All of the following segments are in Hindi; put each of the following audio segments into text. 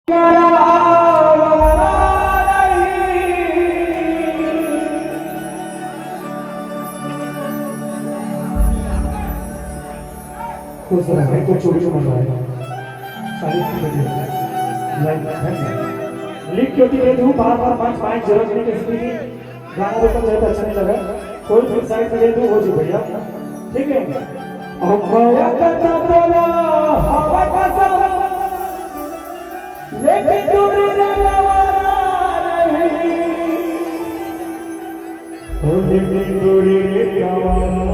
खुश रहे तो चोरी मत रहे सारी चीजें लाइक है लिख क्यों दे दूं बार बार पांच पांच जरूरत नहीं किसी की गाना तो मुझे अच्छा नहीं लगा कोई भी साइड में दे दूं हो जी भैया ठीक है अम्मा करता बोला हवा का सब लेकिन दूरी रवाना नहीं हो लेकिन दूरी रवाना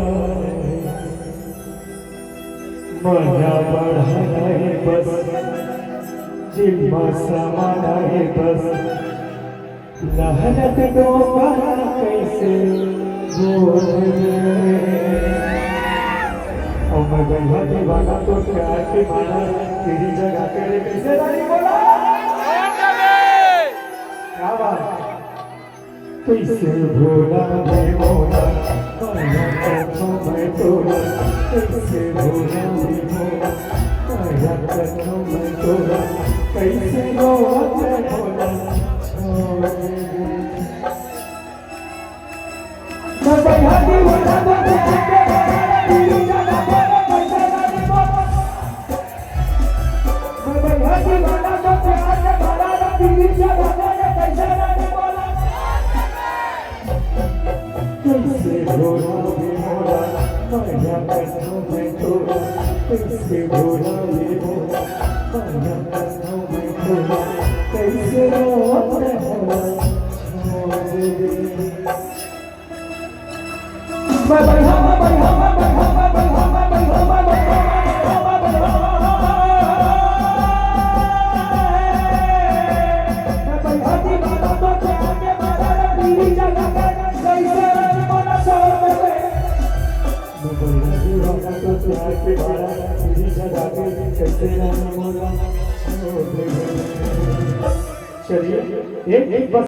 मजा बढ़ाना है बस जिम्मा समाना है बस लहरत को पाना कैसे और मैं गंगा दीवाना तो प्यार की माना तेरी जगह तेरे कैसे नहीं बोला क्या बात कैसे भोला मैं मोला माया कथों मैं तोला कैसे भोला मैं मोला माया कथों मैं तोला कैसे रोवा मैं भोला छोड़ मैं भैया दीवाना तो तेरी जगह तेरे कैसे नहीं बोला मैं भैया दीवाना तो तेरी जगह तेरे कैसे नहीं बोला कैसे भोला भी मोला माया कथों में तोला कैसे भोला भी मोला माया कथों में तोला कैसे रोवा मैं भोला छोड़ दे मैं बढ़ा चलिए एक बस